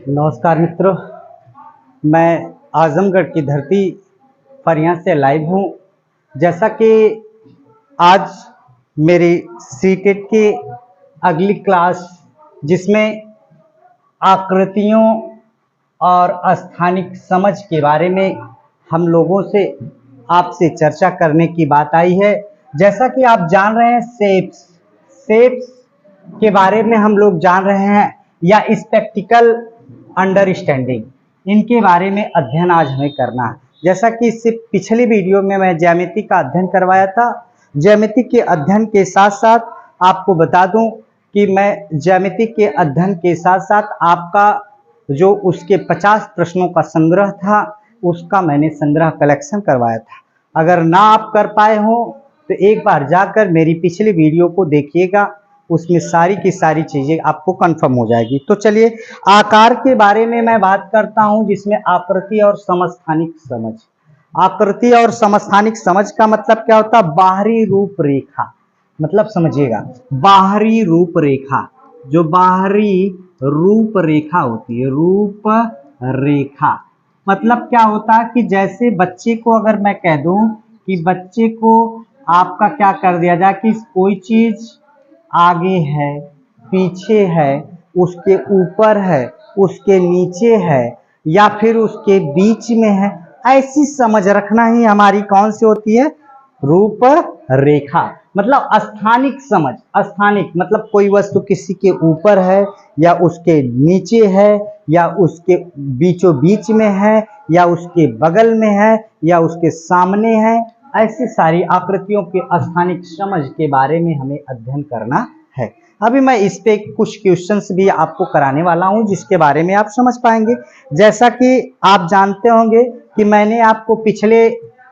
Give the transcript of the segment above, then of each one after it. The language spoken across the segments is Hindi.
नमस्कार मित्रों, मैं आजमगढ़ की धरती पर यहाँ से लाइव हूँ। जैसा कि आज मेरी सीटेट की अगली क्लास, जिसमें आकृतियों और स्थानिक समझ के बारे में हम लोगों से आपसे चर्चा करने की बात आई है। जैसा कि आप जान रहे हैं, शेप्स के बारे में हम लोग जान रहे हैं, या स्पेक्टिकल अंडरस्टैंडिंग, इनके बारे में अध्ययन आज हमें करना है। जैसा कि इससे पिछली वीडियो में मैं ज्यामिति का अध्ययन करवाया था। ज्यामिति के अध्ययन के साथ साथ आपको बता दूं कि मैं ज्यामिति के अध्ययन के साथ साथ आपका जो उसके 50 प्रश्नों का संग्रह था, उसका मैंने संग्रह कलेक्शन करवाया था। अगर ना आप कर पाए हो तो एक बार जाकर मेरी पिछली वीडियो को देखिएगा, उसमें सारी की सारी चीजें आपको कंफर्म हो जाएगी। तो चलिए, आकार के बारे में मैं बात करता हूं, जिसमें आकृति और समस्थानिक समझ। आकृति और समस्थानिक समझ का मतलब क्या होता है? बाहरी रूपरेखा, मतलब समझिएगा, बाहरी रूपरेखा, जो बाहरी रूपरेखा होती है, रूपरेखा मतलब क्या होता है कि जैसे बच्चे को अगर मैं कह दूं कि बच्चे को आपका क्या कर दिया जाए कि कोई चीज आगे है, पीछे है, उसके ऊपर है, उसके नीचे है, या फिर उसके बीच में है, ऐसी समझ रखना ही हमारी कौन सी होती है? रूप रेखा। मतलब स्थानिक समझ। स्थानिक मतलब कोई वस्तु किसी के ऊपर है, या उसके नीचे है, या उसके बीचों बीच में है, या उसके बगल में है, या उसके सामने है, ऐसी सारी आकृतियों के स्थानिक समझ के बारे में हमें अध्ययन करना है। अभी मैं इस पे कुछ क्वेश्चंस भी आपको कराने वाला हूं, जिसके बारे में आप समझ पाएंगे। जैसा कि आप जानते होंगे कि मैंने आपको पिछले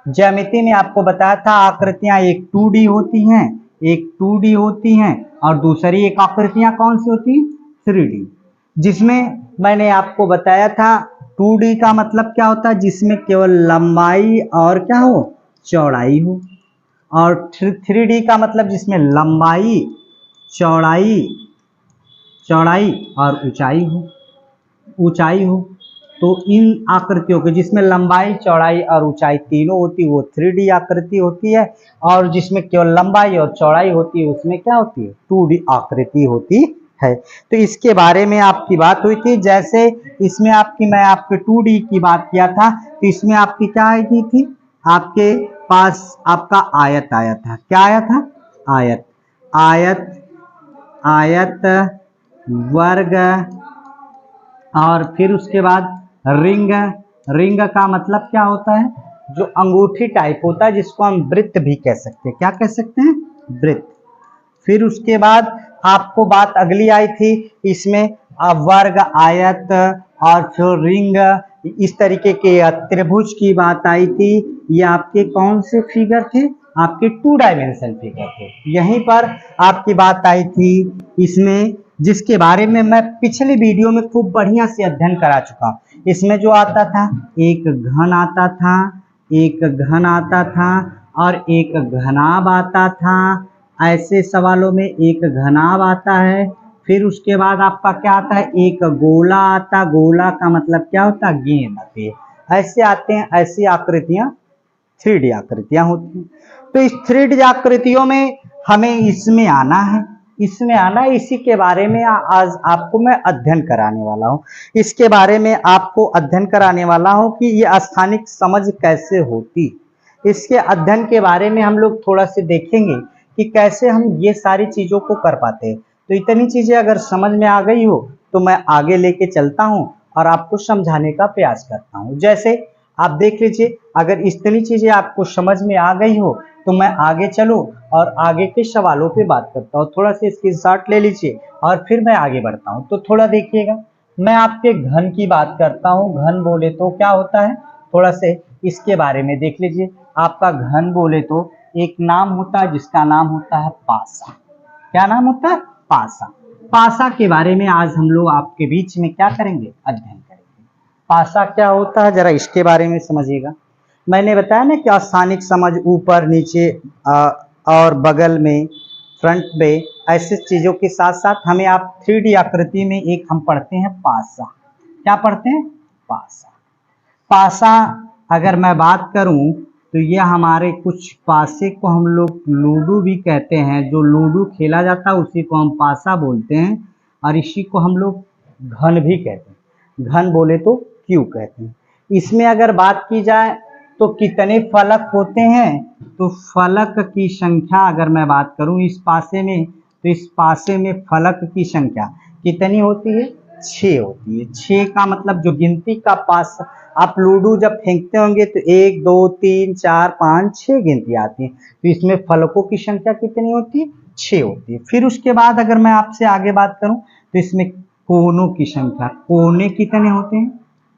ज्यामिति में आपको बताया था, आकृतियां एक 2D होती हैं, एक 2D होती हैं, और दूसरी एक आकृतियां कौन सी होती हैं? 3D। जिसमें मैंने आपको बताया था 2D का मतलब क्या होता है? जिसमें केवल लंबाई और क्या हो? चौड़ाई हो। और 3D का मतलब जिसमें लंबाई, चौड़ाई और ऊंचाई हो। तो इन आकृतियों के जिसमें लंबाई, चौड़ाई और ऊंचाई तीनों होती, वो 3D आकृति होती है। और जिसमें केवल लंबाई और चौड़ाई होती है, उसमें क्या होती है? 2D आकृति होती है। तो इसके बारे में आपकी बात हुई थी। जैसे इसमें मैं आपके 2D की बात किया था, तो इसमें आपकी क्या आई थी? आपके पास आपका आयत आया था। क्या आया था? आयत, वर्ग, और फिर उसके बाद रिंग का मतलब क्या होता है? जो अंगूठी टाइप होता है, जिसको हम वृत्त भी कह सकते हैं। क्या कह सकते हैं? वृत्त। फिर उसके बाद आपको बात अगली आई थी, इसमें वर्ग, आयत और फिर रिंग, इस तरीके के त्रिभुज की बात आई थी। ये आपके कौन से फिगर थे? आपके 2 डायमेंशन फिगर थे। यहीं पर आपकी बात आई थी इसमें, जिसके बारे में मैं पिछली वीडियो में खूब बढ़िया से अध्ययन करा चुका हूं। इसमें जो आता था, एक घन आता था, और एक घनाभ आता था। ऐसे सवालों में एक घनाभ आता है। फिर उसके बाद आपका क्या आता है? एक गोला आता। गोला का मतलब क्या होता है? गेंद आती है। ऐसे आते हैं, ऐसी आकृतियां 3D आकृतियां होती हैं। तो इस 3D आकृतियों में हमें इसमें आना है। इसी के बारे में आज आपको मैं अध्ययन कराने वाला हूं। इसके बारे में आपको अध्ययन कराने वाला हूं कि ये स्थानिक समझ कैसे होती। इसके अध्ययन के बारे में हम लोग थोड़ा से देखेंगे कि कैसे हम ये सारी चीजों को कर पाते हैं। तो इतनी चीजें अगर समझ में आ गई हो तो मैं आगे लेके चलता हूं और आपको समझाने का प्रयास करता हूं। जैसे आप देख लीजिए, अगर इतनी चीजें आपको समझ में आ गई हो तो मैं आगे चलूं और आगे के सवालों पे बात करता हूं। थोड़ा सा स्क्रीनशॉट ले लीजिए और फिर मैं आगे बढ़ता हूं। तो थोड़ा देखिएगा, मैं आपके घन की बात करता हूं। घन बोले तो क्या होता है? थोड़ा से इसके बारे में देख लीजिए। आपका घन बोले तो एक नाम होता है, जिसका नाम होता है पासा। क्या नाम होता है? पासा। पासा के बारे में आज हम लोग आपके बीच में क्या करेंगे? अध्ययन करेंगे। पासा क्या होता है, जरा इसके बारे में समझिएगा। मैंने बताया ना कि स्थानिक समझ ऊपर, नीचे और बगल में, फ्रंट में, ऐसे चीजों के साथ साथ हमें आप 3D आकृति में एक हम पढ़ते हैं पासा। क्या पढ़ते हैं? पासा। पासा अगर मैं बात करूं तो ये हमारे कुछ पासे को हम लोग लूडो भी कहते हैं, जो लूडो खेला जाता है उसी को हम पासा बोलते हैं, और इसी को हम लोग घन भी कहते हैं। घन बोले तो क्यू कहते हैं। इसमें अगर बात की जाए तो कितने फलक होते हैं, तो फलक की संख्या अगर मैं बात करूं इस पासे में, तो इस पासे में फलक की संख्या कितनी होती है? 6 होती है। 6 का मतलब जो गिनती का पास, आप लूडो जब फेंकते होंगे तो 1 2 3 4 5 6 गिनती आती है, तो इसमें फलकों की संख्या कितनी होती है? 6 होती है। फिर उसके बाद अगर मैं आपसे आगे बात करूं तो इसमें कोनों की संख्या, कोने कितने होते हैं?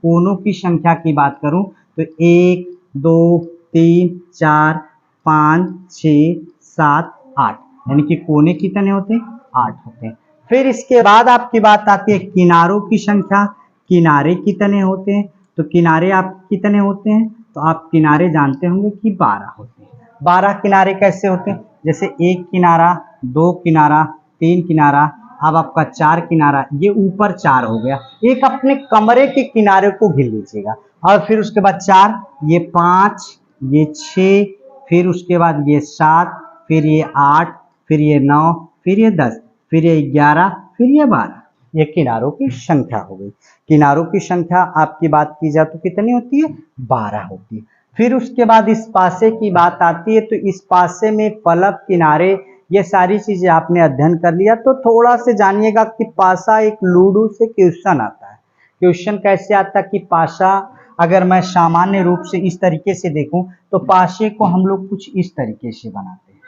कोनों की संख्या की बात करूं तो 1 2 3 4 5 6 7 8, यानी कि कोने कितने होते हैं? 8 होते हैं। फिर इसके बाद आपकी बात आती है किनारों की संख्या, किनारे कितने होते हैं? तो किनारे आप कितने होते हैं? तो आप किनारे जानते होंगे कि 12 होते हैं। 12 किनारे कैसे होते हैं? जैसे 1 किनारा, 2 किनारा, 3 किनारा, अब आपका 4 किनारा, ये ऊपर 4 हो गया। एक अपने कमरे के किनारे को गिन लीजिएगा, और फिर उसके बाद 4, ये 5, ये 6, फिर उसके बाद ये 7, फिर ये 8, फिर ये 9, फिर ये 10, फिर ये 11, फिर ये 12। ये किनारों की संख्या हो गई। किनारों की संख्या आपकी बात की जाए तो कितनी होती है? 12 होती है। फिर उसके बाद इस पासे की बात आती है, तो इस पासे में फलक, किनारे, ये सारी चीजें आपने अध्ययन कर लिया, तो थोड़ा से जानिएगा कि पासा एक लूडो से क्वेश्चन आता है। क्वेश्चन कैसे आता है कि पासा, अगर मैं सामान्य रूप से इस तरीके से देखूं तो पासे को हम लोग कुछ इस तरीके से बनाते हैं।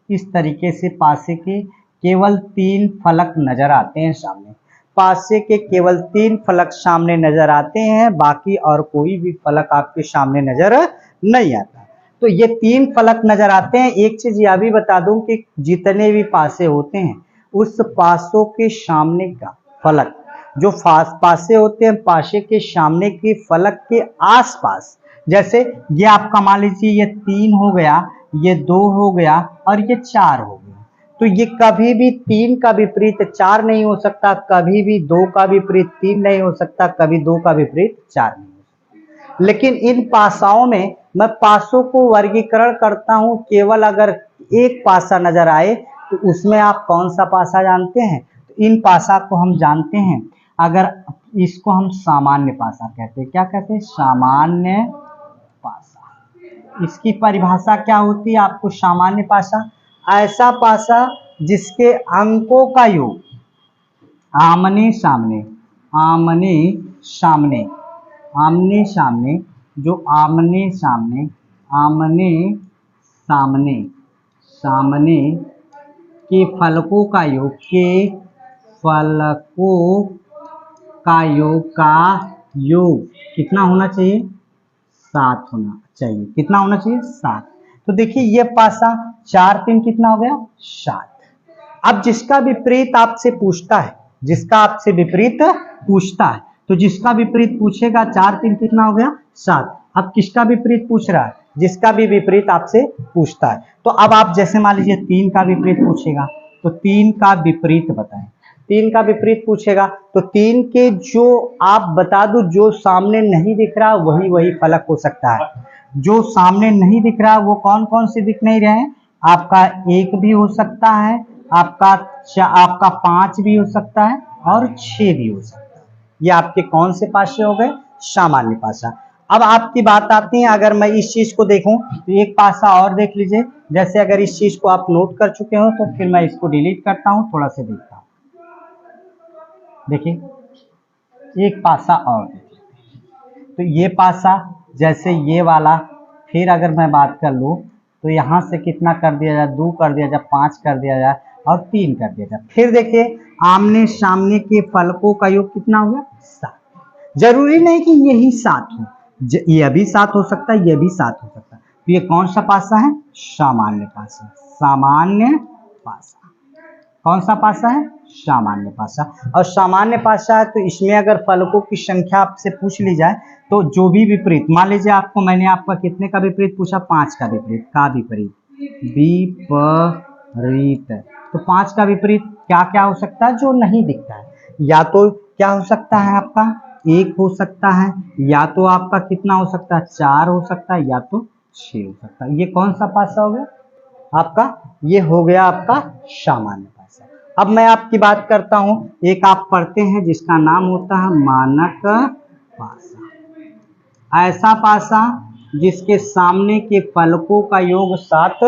इस तरीके से पासे के केवल 3 फलक नजर आते हैं सामने। पासे के केवल 3 फलक सामने नजर आते हैं, बाकी और कोई भी फलक आपके सामने नजर नहीं आता। तो ये 3 फलक नजर आते हैं। एक चीज यह भी बता दूं कि जितने भी पासे होते हैं उस पासों के सामने का फलक, जो पासे होते हैं पासे के सामने के फलक के आसपास, जैसे ये आपका मान लीजिए ये 3 हो गया, ये 2 हो गया और ये 4 हो गया, तो ये कभी भी 3 का विपरीत 4 नहीं हो सकता, कभी भी 2 का विपरीत 3 नहीं हो सकता, कभी 2 का विपरीत 4 नहीं हो सकता। लेकिन इन पासाओं में मैं पासों को वर्गीकरण करता हूं, केवल अगर एक पासा नजर आए तो उसमें आप कौन सा पासा जानते हैं? तो इन पासा को हम जानते हैं, अगर इसको हम सामान्य पासा कहते हैं। क्या कहते हैं? सामान्य पासा। इसकी परिभाषा क्या होती है आपको? सामान्य पासा ऐसा पासा जिसके अंकों का योग आमने सामने, आमने सामने, आमने सामने, जो आमने सामने, आमने सामने, सामने के फलकों का योग, के फलकों का योग कितना होना चाहिए? 7 होना चाहिए। कितना होना चाहिए? 7। तो देखिए ये पासा 4 3 कितना हो गया? 7। अब जिसका विपरीत आपसे पूछता है, जिसका आपसे विपरीत पूछता है, तो जिसका विपरीत पूछेगा 4 3 कितना हो गया? 7। अब किसका विपरीत पूछ रहा है? जिसका भी विपरीत आपसे पूछता है। तो अब आप जैसे मान लीजिए 3 का विपरीत पूछेगा, तो 3 का विपरीत बताएं। 3 का विपरीत पूछेगा तो 3 के जो आप बता दो, जो सामने नहीं दिख रहा वही वही फलक हो सकता है। जो सामने नहीं दिख रहा वो कौन कौन से दिख नहीं रहे हैं? आपका 1 भी हो सकता है, आपका 5 भी हो सकता है और 6 भी हो सकता है। ये आपके कौन से पासे हो गए? सामान्य पासा। अब आपकी बात आती है, अगर मैं इस चीज को देखूं तो एक पासा और देख लीजिए। जैसे अगर इस चीज को आप नोट कर चुके हो तो फिर मैं इसको डिलीट करता हूं, थोड़ा सा देखता हूं। देखिए एक पासा और, तो ये पासा जैसे ये वाला, फिर अगर मैं बात कर लूँ तो यहाँ से कितना कर दिया जाए? 2 कर दिया जाए, 5 कर दिया जाए और 3 कर दिया जाए। फिर देखिए आमने सामने के फलकों का योग कितना हो गया? 7। जरूरी नहीं कि यही 7 हो, ये भी 7 हो सकता है, ये भी 7 हो सकता है। तो ये कौन सा पासा है? सामान्य पासा। सामान्य पासा कौन सा पासा है? सामान्य पासा। और सामान्य पासा है तो इसमें अगर फलकों की संख्या आपसे पूछ ली जाए तो जो भी विपरीत, मान लीजिए आपको, मैंने आपका कितने का विपरीत पूछा? 5 का विपरीत, का विपरीत, विपरीत। तो 5 का विपरीत क्या क्या हो सकता है जो नहीं दिखता है? या तो क्या हो सकता है आपका 1 हो सकता है, या तो आपका कितना हो सकता है 4 हो सकता है, या तो 6 हो सकता है। ये कौन सा पासा हो गया आपका, ये हो गया आपका सामान्य पासा। अब मैं आपकी बात करता हूं, एक आप पढ़ते हैं जिसका नाम होता है मानक पासा। ऐसा पासा जिसके सामने के फलकों का योग 7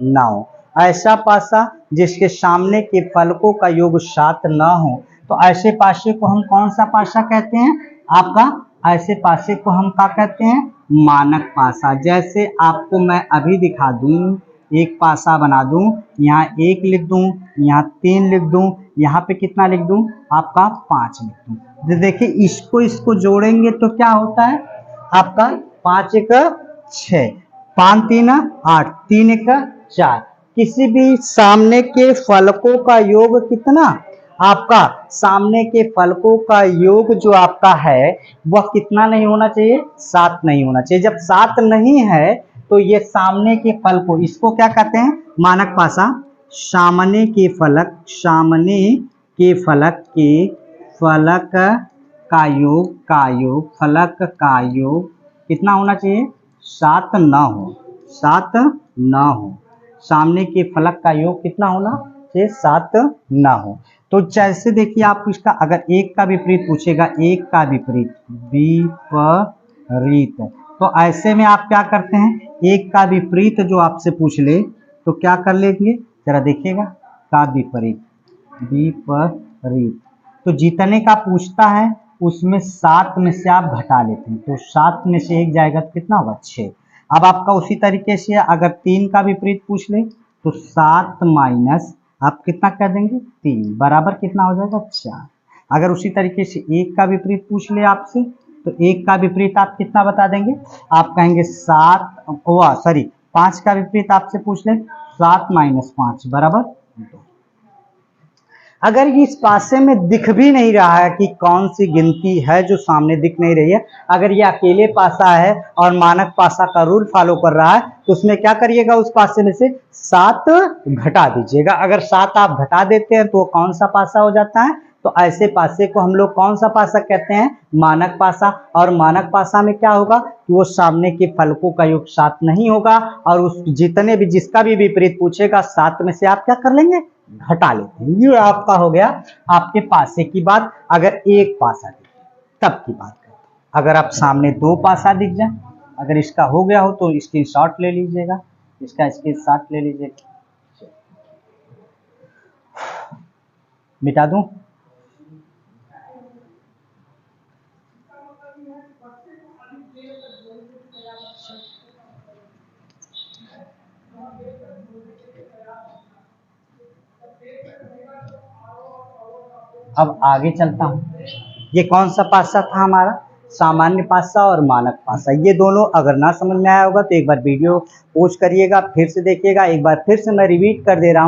ना हो। ऐसा पासा जिसके सामने के फलकों का योग 7 ना हो, तो ऐसे पासे को हम कौन सा पासा कहते हैं आपका, ऐसे पासे को हम क्या कहते हैं, मानक पासा। जैसे आपको मैं अभी दिखा दूं, एक पासा बना दूं, यहाँ 1 लिख दूं, यहाँ 3 लिख दूं, यहाँ पे कितना लिख दूं आपका 5 लिख दूं। तो देखिए इसको जोड़ेंगे तो क्या होता है आपका 5 1 6, 5 3 8, 3 1 4। किसी भी सामने के फलकों का योग कितना, आपका सामने के फलकों का योग जो आपका है वह कितना नहीं होना चाहिए, 7 नहीं होना चाहिए। जब 7 नहीं है तो ये सामने के फलकों, इसको क्या कहते हैं मानक पासा। सामने के फलक, सामने के फलक के फलक का योग फलक का योग कितना होना चाहिए, 7 ना हो, 7 ना हो। सामने के फलक का योग कितना होना चाहिए, 7 ना हो। तो जैसे देखिए आप इसका अगर 1 का विपरीत पूछेगा, 1 का विपरीत विपरीत, तो ऐसे में आप क्या करते हैं, 1 का विपरीत जो आपसे पूछ ले तो क्या कर लेंगे, जरा देखिएगा, का विपरीत विपरीत, तो जितने का पूछता है उसमें 7 में से आप घटा लेते हैं, तो 7 में से 1 जाएगा तो कितना होगा 6। अब आपका उसी तरीके से अगर 3 का विपरीत पूछ ले तो 7 माइनस आप कितना कर देंगे 3 बराबर कितना हो जाएगा 4। अगर उसी तरीके से 1 का विपरीत पूछ ले आपसे तो 1 का विपरीत आप कितना बता देंगे, आप कहेंगे 5 का विपरीत आपसे पूछ ले 7 माइनस 5 बराबर 2। अगर इस पासे में दिख भी नहीं रहा है कि कौन सी गिनती है जो सामने दिख नहीं रही है, अगर ये अकेले पासा है और मानक पासा का रूल फॉलो कर रहा है तो उसमें क्या करिएगा, उस पासे में से 7 घटा दीजिएगा। अगर 7 आप घटा देते हैं तो वो कौन सा पासा हो जाता है, तो ऐसे पासे को हम लोग कौन सा पासा कहते हैं, मानक पासा। और मानक पासा में क्या होगा कि वो सामने के फलकों का योग 7 नहीं होगा, और उस जितने भी जिसका भी विपरीत पूछेगा 7 में से आप क्या कर लेंगे, घटा लेते हैं। ये आपका हो गया आपके पासे की बात। अगर एक पासा दिखे तब की बात करते हैं। अगर आप सामने 2 पासा दिख जाए, अगर इसका हो गया हो तो इसकी शॉट ले लीजिएगा, इसका स्क्रीनशॉट ले लीजिएगा, मिटा दूं। अब आगे चलता हूं। ये कौन सा पासा था हमारा, सामान्य पासा और मानक पासा। ये दोनों अगर ना समझ में आया होगा तो एक बार वीडियो पॉज करिएगा, फिर से देखिएगा। एक बार फिर से मैं रिपीट कर दे रहा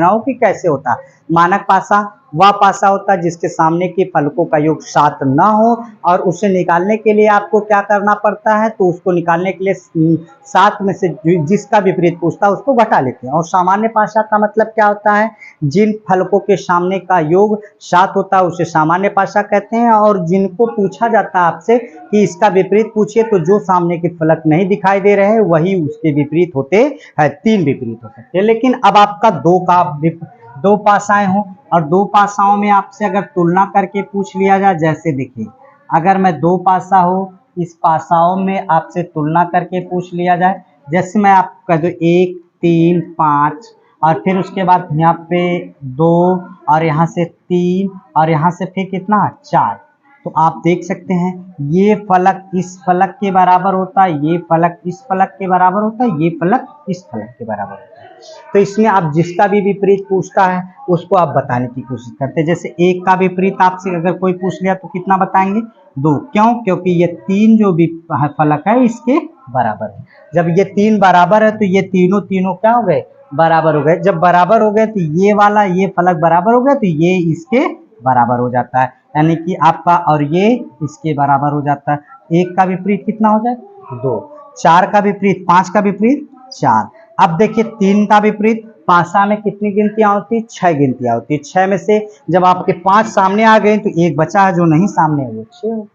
हूँ कि कैसे होता है। मानक पासा वह पासा होता है जिसके सामने के फलकों का योग 7 ना हो, और उसे निकालने के लिए आपको क्या करना पड़ता है, तो उसको निकालने के लिए 7 में से जिसका विपरीत पूछता है उसको घटा लेते हैं। और सामान्य पासा का मतलब क्या होता है, जिन फलकों के सामने का योग 7 होता है उसे सामान्य पासा कहते हैं। और जिनको पूछा जाता है आपसे कि इसका विपरीत पूछिए, तो जो सामने के फलक नहीं दिखाई दे रहे हैं वही उसके विपरीत होते हैं। 3 विपरीत हो सकते हैं। लेकिन अब आपका 2 पासाएं हों और 2 पासाओं में आपसे अगर तुलना करके पूछ लिया जाए, जैसे देखिए अगर मैं 2 पासा हो, इस पासाओं में आपसे तुलना करके पूछ लिया जाए, जैसे मैं आपको कह दूं 1 3 5 और फिर उसके बाद यहाँ पे 2 और यहाँ से 3 और यहाँ से फिर कितना 4, तो आप देख सकते हैं ये फलक इस फलक के बराबर होता है, ये फलक इस फलक के बराबर होता है, ये फलक इस फलक के बराबर होता है। तो इसमें आप जिसका भी विपरीत पूछता है उसको आप बताने की कोशिश करते हैं। जैसे 1 का विपरीत आपसे अगर कोई पूछ लिया तो कितना बताएंगे 2, क्यों, क्योंकि ये 3 जो भी फलक है इसके बराबर है। जब ये 3 बराबर है तो ये तीनों क्या हो गए, बराबर हो गए। जब बराबर हो गए तो ये वाला ये फलक बराबर हो गया तो ये इसके बराबर हो जाता है, यानी कि आपका और ये इसके बराबर हो जाता है। 1 का विपरीत कितना हो जाए 2, 4 का विपरीत 5 का विपरीत 4। अब देखिए 3 का विपरीत पासा में कितनी गिनतियां होती? 6 गिनतियां होती। 6 में से जब आपके 5 सामने आ गए तो एक बचा है जो नहीं सामने है, वो 6 हो।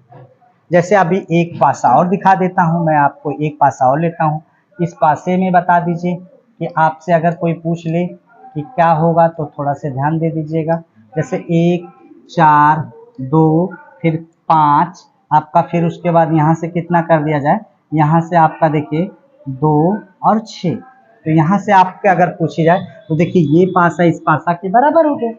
जैसे अभी एक पासा और दिखा देता हूं, मैं आपको एक पासा और लेता हूं। इस पासे में बता दीजिए कि आपसे अगर कोई पूछ ले कि क्या होगा तो थोड़ा सा ध्यान दे दीजिएगा। जैसे 1, 4, 2, फिर 5 आपका, फिर उसके बाद यहाँ से कितना कर दिया जाए, यहाँ से आपका देखिए 2 और 6। तो यहाँ से आपके अगर पूछी जाए तो देखिए ये पासा इस पासा के बराबर हो गया,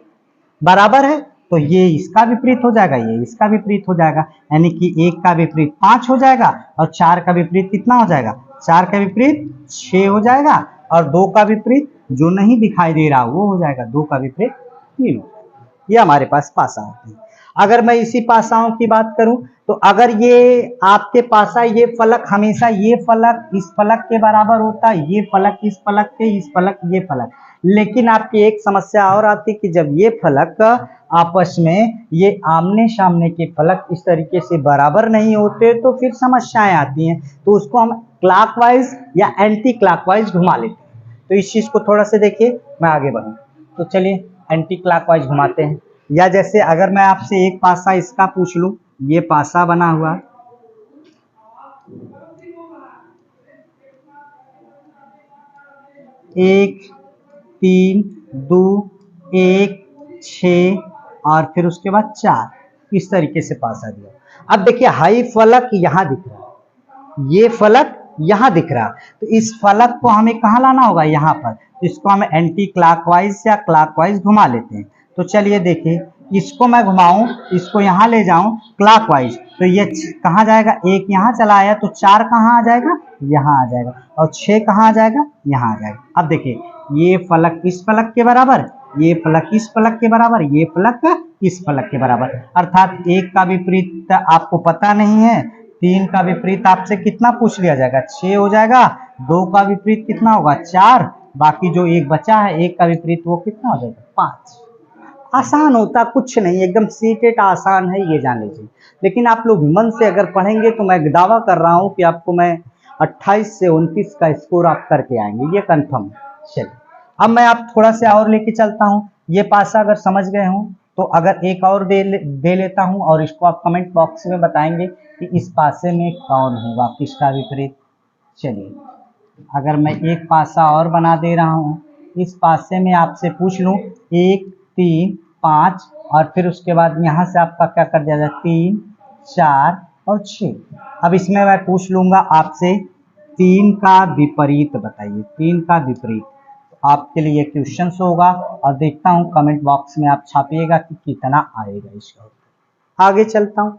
बराबर है, तो ये इसका विपरीत हो जाएगा, ये इसका विपरीत हो जाएगा, यानी कि 1 का विपरीत 5 हो जाएगा और 4 का विपरीत कितना हो जाएगा? 4 का विपरीत 6 हो जाएगा और 2 का विपरीत जो नहीं दिखाई दे रहा वो हो जाएगा, 2 का विपरीत 3 हो जाएगा। ये हमारे पास पासा होते हैं। अगर मैं इसी पासाओं की बात करूं तो अगर ये आपके पासा, ये फलक हमेशा ये फलक इस फलक के बराबर होता है, ये फलक इस फलक के, इस फलक ये फलक, लेकिन आपकी एक समस्या और आती कि जब ये फलक आपस में, ये आमने सामने के फलक इस तरीके से बराबर नहीं होते तो फिर समस्याएं आती हैं। तो उसको हम क्लॉकवाइज या एंटी क्लॉकवाइज घुमा लेते हैं। तो इस चीज को थोड़ा सा देखिए, मैं आगे बढ़ूं तो चलिए एंटी क्लॉकवाइज घुमाते हैं। या जैसे अगर मैं आपसे एक पासा इसका पूछ लूं, ये पासा बना हुआ, 1, 3, 2, 1, 6 और फिर उसके बाद 4, इस तरीके से पासा दिया। अब देखिए हाई फलक यहाँ दिख रहा है, ये फलक यहाँ दिख रहा है, तो इस फलक को हमें कहाँ लाना होगा? यहाँ पर। इसको हम एंटी क्लॉकवाइज या क्लॉकवाइज घुमा लेते हैं। तो चलिए देखिए, इसको मैं घुमाऊं, इसको यहाँ ले जाऊं क्लॉकवाइज, तो ये कहाँ जाएगा? 1 यहाँ चला आया तो 4 कहाँ आ जाएगा? यहाँ आ जाएगा, और 6 कहाँ आ जाएगा? यहाँ आ जाएगा। अब देखिए ये फलक इस फलक के बराबर, ये फलक इस फलक के बराबर, ये फलक इस फलक के बराबर, अर्थात 1 का विपरीत आपको पता नहीं है, 3 का विपरीत आपसे कितना पूछ लिया जाएगा? 6 हो जाएगा। 2 का विपरीत कितना होगा? 4। बाकी जो एक बचा है 1 का विपरीत, वो कितना हो जाएगा? 5। आसान होता कुछ नहीं, एकदम सीटेट आसान है, ये जान लीजिए। लेकिन आप लोग मन से अगर पढ़ेंगे तो मैं दावा कर रहा हूं कि आपको मैं 28 से 29 का स्कोर आप करके आएंगे, ये कंफर्म है। चलिए अब मैं आप थोड़ा सा और लेके चलता हूं। ये पासा अगर समझ गए हो तो अगर एक और दे लेता हूं और इसको आप कमेंट बॉक्स में बताएंगे कि इस पासे में कौन होगा, किसका विपरीत। चलिए अगर मैं एक पासा और बना दे रहा हूं, इस पासे में आपसे पूछ लूं 1, 3, 5 और फिर उसके बाद यहाँ से आपका क्या कर दिया जाए? 3, 4 और 6। अब इसमें मैं पूछ लूंगा आपसे 3 का विपरीत बताइए, 3 का विपरीत। तो आपके लिए क्वेश्चन होगा और देखता हूँ कमेंट बॉक्स में आप छापिएगा कि कितना आएगा इसका। आगे चलता हूँ।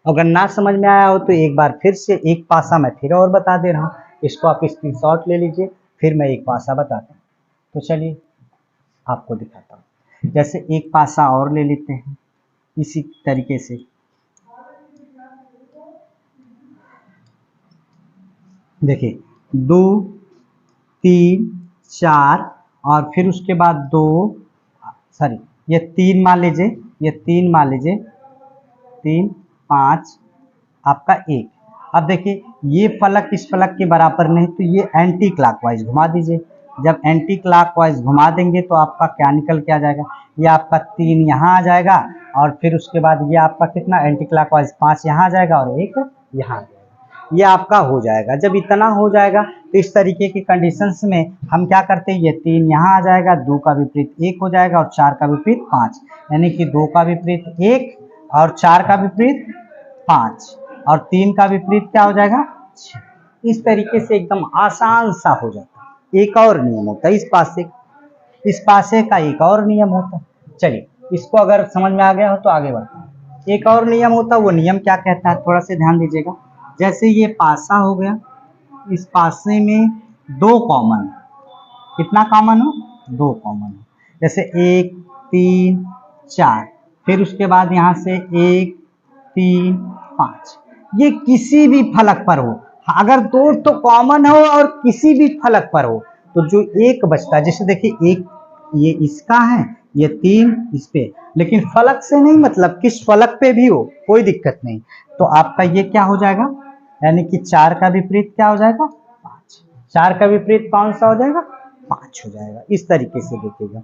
अगर ना समझ में आया हो तो एक बार फिर से एक पासा मैं फिर और बता दे रहा हूँ, इसको आप स्क्रीनशॉट ले लीजिए, फिर मैं एक पासा बताता हूँ। तो चलिए आपको दिखाता हूँ। जैसे एक पासा और ले लेते हैं इसी तरीके से। देखिए 2, 3, 4 और फिर उसके बाद 2, सॉरी ये 3 मान लीजिए, ये 3 मान लीजिए, 3, 5 आपका 1। अब देखिए ये फलक इस फलक के बराबर नहीं, तो ये एंटी क्लॉकवाइज घुमा दीजिए। जब एंटी क्लॉकवाइज घुमा देंगे तो आपका क्या निकल के आ जाएगा? ये आपका 3 यहाँ आ जाएगा और फिर उसके बाद ये आपका कितना एंटी क्लॉकवाइज 5 यहाँ आ जाएगा और 1 यहाँ आ जाएगा। ये आपका हो जाएगा। जब इतना हो जाएगा तो इस तरीके की कंडीशंस में हम क्या करते हैं, ये 3 यहाँ आ जाएगा, 2 का विपरीत 1 हो जाएगा और 4 का विपरीत 5, यानी कि 2 का विपरीत 1 और 4 का विपरीत 5 और 3 का विपरीत क्या हो जाएगा? 6। इस तरीके से एकदम आसान सा हो जाता है। एक और नियम होता है इस पासे का एक और नियम होता है। चलिए इसको अगर समझ में आ गया हो तो आगे बढ़ते हैं। एक और नियम होता है, वो नियम क्या कहता है थोड़ा सा ध्यान दीजिएगा। जैसे ये पासा हो गया, इस पासे में 2 कॉमन, कितना कॉमन हो? 2 कॉमन हो। जैसे 1, 3, 4 फिर उसके बाद यहाँ से 1, 3, 5, ये किसी भी फलक पर हो, अगर 2 तो कॉमन हो और किसी भी फलक पर हो तो जो एक बचता है, जैसे देखिए 1 ये इसका है, ये 3 इस पे, लेकिन फलक से नहीं मतलब किस फलक पे भी हो कोई दिक्कत नहीं, तो आपका ये क्या हो जाएगा? यानी कि 4 का विपरीत क्या हो जाएगा? 5। 4 का विपरीत कौन सा हो जाएगा? 5 हो जाएगा। इस तरीके से देखिएगा।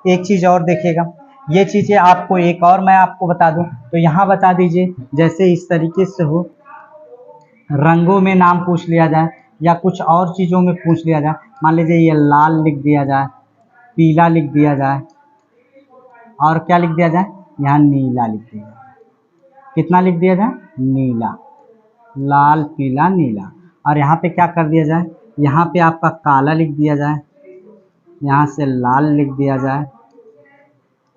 एक चीज और देखिएगा, ये चीजें आपको एक और मैं आपको बता दूं तो यहाँ बता दीजिए, जैसे इस तरीके से हो, रंगों में नाम पूछ लिया जाए या कुछ और चीजों में पूछ लिया जाए, मान लीजिए ये लाल लिख दिया जाए, पीला लिख दिया जाए, और क्या लिख दिया जाए, यहाँ नीला लिख दिया जाए। कितना लिख दिया जाए, नीला, लाल पीला नीला। और यहाँ पे क्या कर दिया जाए, यहाँ पे आपका काला लिख दिया जाए, यहाँ से लाल लिख दिया जाए,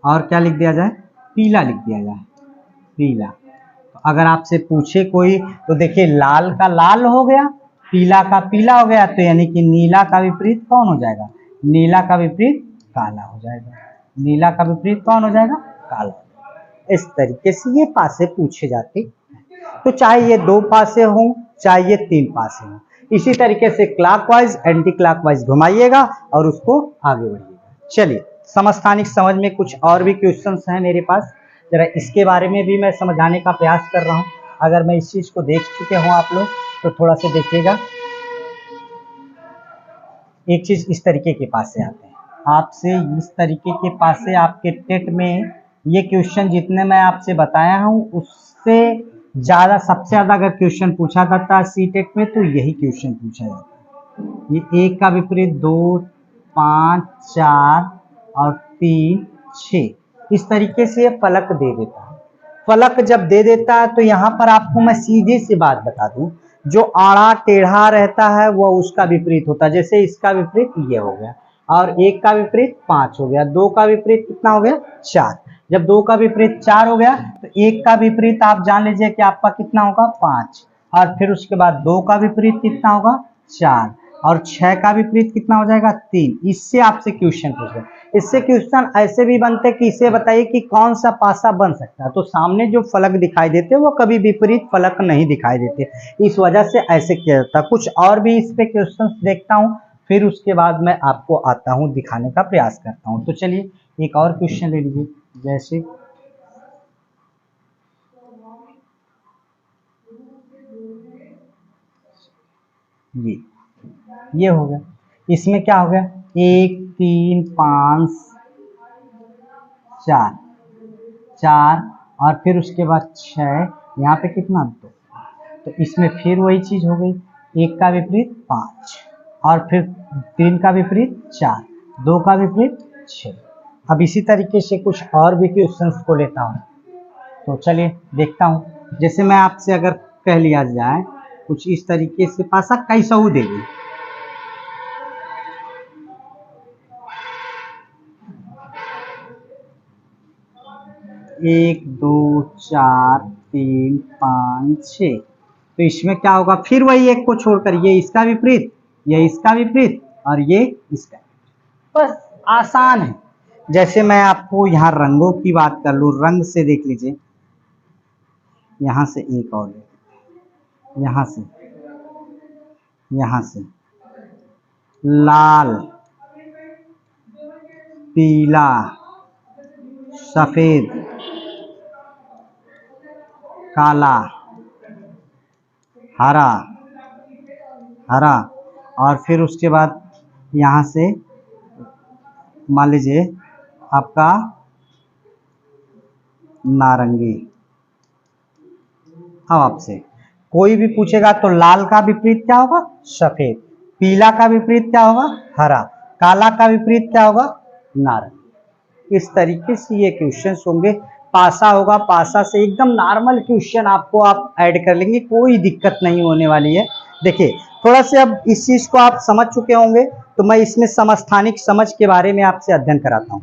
और क्या लिख दिया जाए, पीला लिख दिया जाए, पीला। तो अगर आपसे पूछे कोई तो देखिए लाल का लाल हो गया, पीला का पीला हो गया, तो यानी कि नीला का विपरीत कौन हो जाएगा, नीला का विपरीत काला हो जाएगा। नीला का विपरीत कौन हो जाएगा, काला। इस तरीके से ये पासे पूछे जाते, तो चाहे ये 2 पासे हों चाहे ये 3 पासे हों, इसी तरीके से क्लॉकवाइज एंटी क्लॉकवाइज घुमाइएगा और उसको आगे बढ़िएगा। चलिए समस्थानिक समझ में कुछ और भी क्वेश्चंस हैं मेरे पास, जरा इसके बारे में भी मैं समझाने का प्रयास कर रहा हूं। अगर मैं इस चीज को देख चुके हों आप लोग तो थोड़ा सा देखिएगा। एक चीज इस तरीके के पास से आते हैं, आपसे इस तरीके के पास से आपके टेट में ये क्वेश्चन जितने मैं आपसे बताया हूं उससे ज्यादा, सबसे ज्यादा अगर क्वेश्चन पूछा जाता है सी टेट में तो यही क्वेश्चन पूछा जाता है। ये 1 का विपरीत 2, 5, 4 और 3, 6, इस तरीके से ये फलक दे देता है। फलक जब दे देता है तो यहाँ पर आपको मैं सीधी सी बात बता दूं, जो आड़ा टेढ़ा रहता है वह उसका विपरीत होता है। जैसे इसका विपरीत ये हो गया, और 1 का विपरीत 5 हो गया, 2 का विपरीत कितना हो गया, 4। जब 2 का विपरीत 4 हो गया तो 1 का विपरीत आप जान लीजिए कि आपका कितना होगा, 5, और फिर उसके बाद 2 का विपरीत कितना होगा, 4, और 6 का विपरीत कितना हो जाएगा, 3। इससे आपसे क्वेश्चन पूछ रहे, इससे क्वेश्चन ऐसे भी बनते कि इसे बताइए कि कौन सा पासा बन सकता है। तो सामने जो फलक दिखाई देते वो कभी विपरीत फलक नहीं दिखाई देते, इस वजह से ऐसे किया जाता। कुछ और भी इस पे क्वेश्चन देखता हूँ, फिर उसके बाद मैं आपको आता हूँ, दिखाने का प्रयास करता हूँ। तो चलिए एक और क्वेश्चन ले लीजिए, जैसे ये हो गया। इसमें क्या हो गया, 1, 3, 5, 4 और फिर उसके बाद 6, यहाँ पे कितना 2, तो इसमें फिर वही चीज हो गई, 1 का विपरीत 5 और फिर 3 का विपरीत 4, 2 का विपरीत 6। अब इसी तरीके से कुछ और भी क्वेश्चंस को लेता हूँ, तो चलिए देखता हूँ। जैसे मैं आपसे अगर कह लिया जाए कुछ इस तरीके से, पासा कैसा हो देगी, 1, 2, 4, 3, 5, 6, तो इसमें क्या होगा, फिर वही एक को छोड़कर ये इसका विपरीत, ये इसका विपरीत और ये इसका, बस आसान है। जैसे मैं आपको यहाँ रंगों की बात कर लूँ, रंग से देख लीजिए, यहाँ से एक और ले, यहाँ से लाल, पीला, सफेद, काला, हरा, और फिर उसके बाद यहाँ से मान लीजिए आपका नारंगी। अब आपसे कोई भी पूछेगा तो लाल का विपरीत क्या होगा, सफेद, पीला का विपरीत क्या होगा, हरा, काला का विपरीत क्या होगा, नारंगी। इस तरीके से ये क्वेश्चंस होंगे। पासा होगा, पासा से एकदम नॉर्मल क्वेश्चन आपको आप ऐड कर लेंगे, कोई दिक्कत नहीं होने वाली है। देखिए थोड़ा से अब इस चीज को आप समझ चुके होंगे, तो मैं इसमें समस्थानिक समझ के बारे में आपसे अध्ययन कराता हूँ।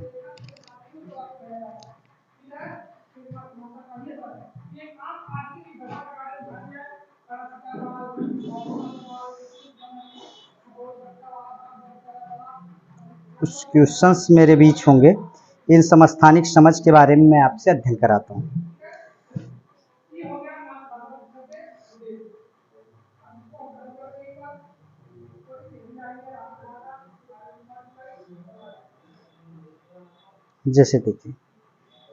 कुछ क्वेश्चंस मेरे बीच होंगे, इन समस्थानिक समझ के बारे में मैं आपसे अध्ययन कराता हूँ। जैसे देखिए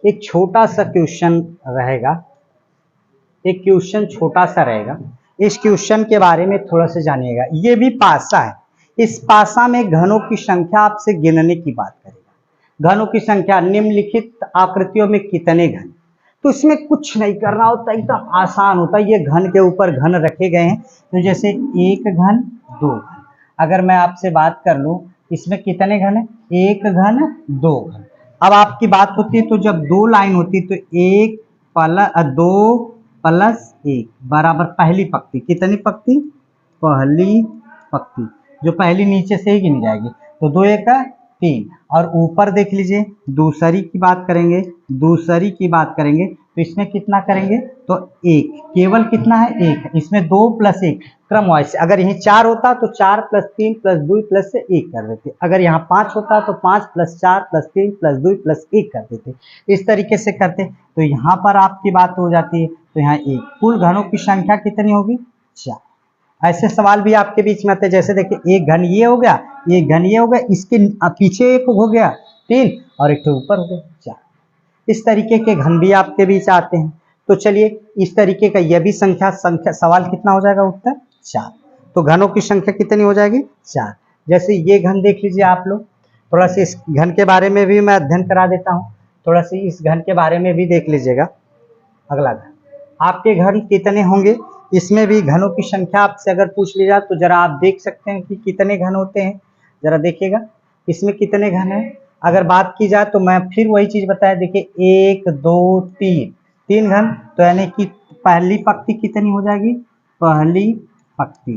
एक छोटा सा क्वेश्चन रहेगा, एक क्वेश्चन छोटा सा रहेगा, इस क्वेश्चन के बारे में थोड़ा सा जानिएगा। ये भी पासा है, इस पासा में घनों की संख्या आपसे गिनने की बात करेगा। घनों की संख्या निम्नलिखित आकृतियों में कितने घन, तो इसमें कुछ नहीं करना होता, एकदम आसान होता है। ये घन के ऊपर घन रखे गए हैं, तो जैसे एक घन, दो घन। अगर मैं आपसे बात कर लूं इसमें कितने घन है, एक घन, दो घन। अब आपकी बात होती है तो जब दो लाइन होती है तो एक प्लस दो प्लस एक बराबर पहली पंक्ति, कितनी पंक्ति, पहली पंक्ति, जो पहली नीचे से ही गिनी जाएगी, तो दो एक तीन। और ऊपर देख लीजिए दूसरी की बात करेंगे, दूसरी की बात करेंगे तो इसमें कितना करेंगे, तो एक, केवल कितना है एक, इसमें दो प्लस एक क्रम वाइज। अगर यही चार होता तो चार प्लस तीन प्लस दो प्लस से एक कर देते, अगर यहाँ पाँच होता तो पाँच प्लस चार प्लस तीन प्लस दो प्लस एक कर देते, इस तरीके से करते। तो यहाँ पर आपकी बात हो जाती है, तो यहाँ एक, कुल घनों की संख्या कितनी होगी, चार। ऐसे सवाल भी आपके बीच में आते हैं, जैसे देखिए एक घन ये हो गया, एक घन ये हो गया, इसके पीछे एक हो गया तीन और एक ऊपर हो गया चार। इस तरीके के घन भी आपके बीच आते हैं। तो चलिए इस तरीके का यह भी संख्या सवाल कितना हो जाएगा, उत्तर चार। तो घनों की संख्या कितनी हो जाएगी, चार। जैसे ये घन देख लीजिए आप लोग, थोड़ा सा इस घन के बारे में भी मैं अध्ययन करा देता हूँ, थोड़ा सा इस घन के बारे में भी देख लीजिएगा। अगला घन, आपके घन कितने होंगे, इसमें भी घनों की संख्या आपसे अगर पूछ ली जाए तो जरा आप देख सकते हैं कि कितने घन होते हैं, जरा देखिएगा इसमें कितने घन है। अगर बात की जाए तो मैं फिर वही चीज बताया, देखिए एक दो तीन, तीन घन, तो यानी कि पहली पंक्ति कितनी हो जाएगी, पहली पंक्ति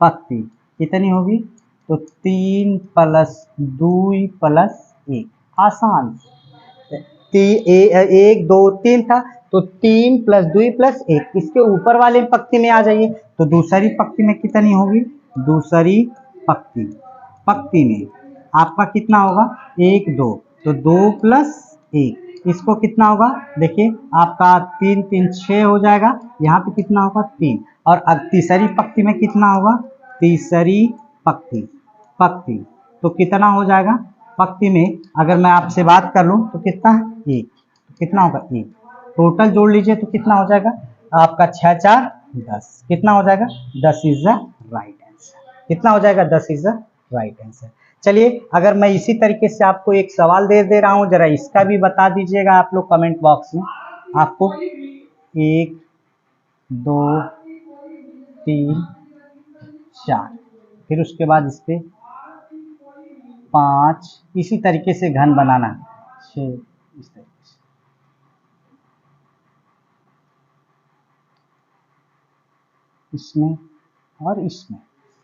पंक्ति कितनी होगी, तो तीन प्लस दो प्लस एक, आसान। एक दो तीन था तो तीन प्लस दो प्लस एक, इसके ऊपर वाले पंक्ति में आ जाइए तो दूसरी पंक्ति में कितनी होगी, दूसरी पंक्ति पंक्ति में आपका कितना होगा, एक दो, तो दो प्लस एक, इसको कितना होगा, देखिए आपका तीन तीन छः हो जाएगा, यहाँ पे कितना होगा तीन, और अब तीसरी पंक्ति में कितना होगा, तीसरी पंक्ति पंक्ति, तो कितना हो जाएगा, पंक्ति में अगर मैं आपसे बात कर लूँ तो कितना है एक, तो कितना होगा एक, टोटल जोड़ लीजिए तो कितना हो जाएगा आपका, छः चार दस, कितना हो जाएगा, 10 इज द राइट आंसर। कितना हो जाएगा, 10 इज द राइट आंसर। चलिए अगर मैं इसी तरीके से आपको एक सवाल दे रहा हूं, जरा इसका भी बता दीजिएगा आप लोग कमेंट बॉक्स में। आपको एक दो तीन चार, फिर उसके बाद इस पे पाँच, इसी तरीके से घन बनाना, छः, इस तरीके से। इसमें और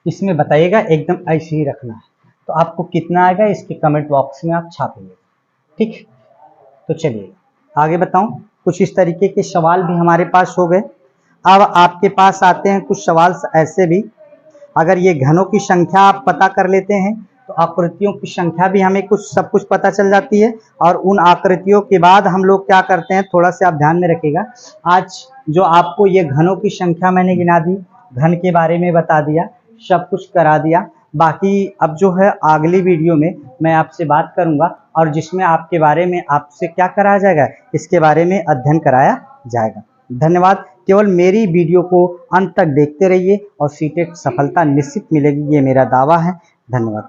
इसमें बताइएगा, एकदम ऐसे ही रखना है। तो आपको कितना आएगा इसके कमेंट बॉक्स में आप छापिएगा, ठीक। तो चलिए आगे बताऊं, कुछ इस तरीके के सवाल भी हमारे पास हो गए। अब आपके पास आते हैं कुछ सवाल ऐसे भी, अगर ये घनों की संख्या आप पता कर लेते हैं तो आकृतियों की संख्या भी हमें कुछ सब कुछ पता चल जाती है। और उन आकृतियों के बाद हम लोग क्या करते हैं, थोड़ा सा आप ध्यान में रखिएगा। आज जो आपको ये घनों की संख्या मैंने गिना दी, घन के बारे में बता दिया, सब कुछ करा दिया। बाकी अब जो है अगली वीडियो में मैं आपसे बात करूंगा और जिसमें आपके बारे में आपसे क्या कराया जाएगा, इसके बारे में अध्ययन कराया जाएगा। धन्यवाद। केवल मेरी वीडियो को अंत तक देखते रहिए और सीटेट सफलता निश्चित मिलेगी, ये मेरा दावा है। धन्यवाद।